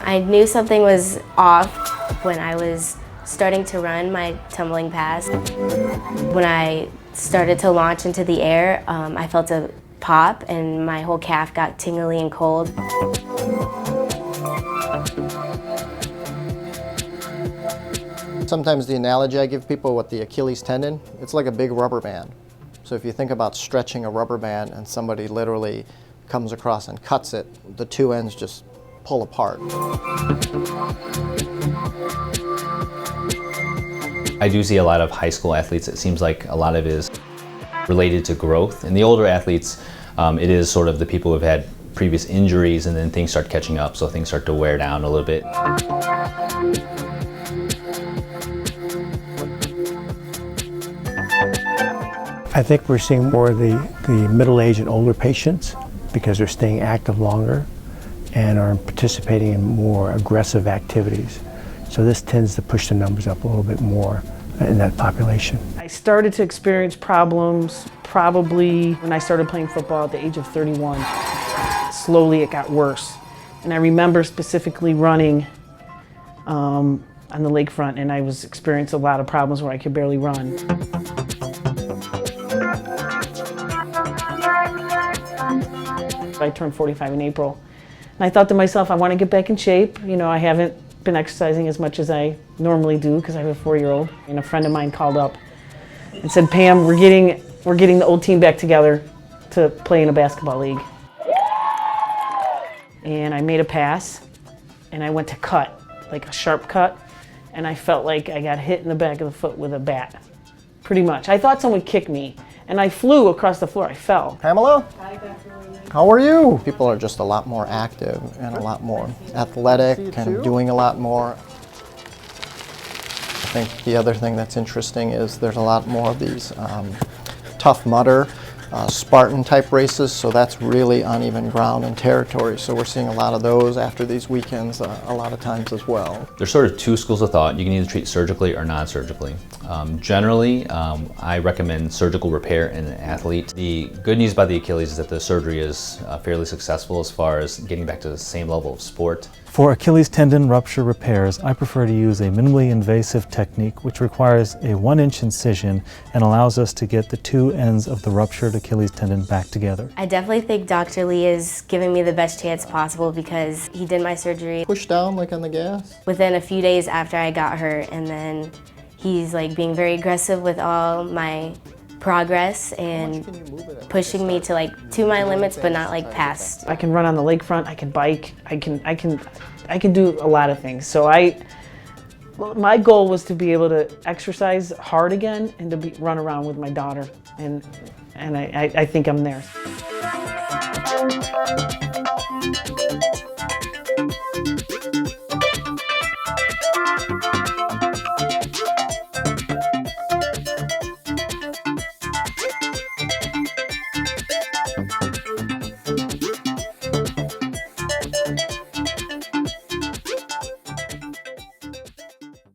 I knew something was off when I was starting to run my tumbling pass. When I started to launch into the air, I felt a pop and my whole calf got tingly and cold. Sometimes the analogy I give people with the Achilles tendon, it's like a big rubber band. So if you think about stretching a rubber band and somebody literally comes across and cuts it, the two ends just pull apart. I do see a lot of high school athletes. It seems like a lot of it is related to growth. In the older athletes, it is sort of the people who have had previous injuries and then things start catching up, so things start to wear down a little bit. I think we're seeing more of the middle-aged and older patients because they're staying active longer and are participating in more aggressive activities. So this tends to push the numbers up a little bit more in that population. I started to experience problems probably when I started playing football at the age of 31. Slowly it got worse. And I remember specifically running on the lakefront, and I was experiencing a lot of problems where I could barely run. I turned 45 in April, and I thought to myself, I want to get back in shape. You know, I haven't been exercising as much as I normally do because I have a 4-year-old. And a friend of mine called up and said, Pam, we're getting the old team back together to play in a basketball league. And I made a pass, and I went to cut, like a sharp cut, and I felt like I got hit in the back of the foot with a bat, pretty much. I thought someone kicked me, and I flew across the floor. I fell. Pamela? Hi, Dr. How are you? People are just a lot more active and a lot more athletic and doing a lot more. I think the other thing that's interesting is there's a lot more of these Tough Mudder, Spartan type races, so that's really uneven ground and territory. So we're seeing a lot of those after these weekends a lot of times as well. There's sort of two schools of thought. You can either treat surgically or non-surgically. Generally, I recommend surgical repair in an athlete. The good news about the Achilles is that the surgery is fairly successful as far as getting back to the same level of sport. For Achilles tendon rupture repairs, I prefer to use a minimally invasive technique which requires a 1-inch incision and allows us to get the two ends of the ruptured Achilles tendon back together. I definitely think Dr. Lee is giving me the best chance possible because he did my surgery. Push down like on the gas? Within a few days after I got hurt, and then he's like being very aggressive with all my progress and pushing me to like to my limits, but not like past. I can run on the lakefront, I can bike, I can do a lot of things. So my goal was to be able to exercise hard again and to run around with my daughter, and I think I'm there.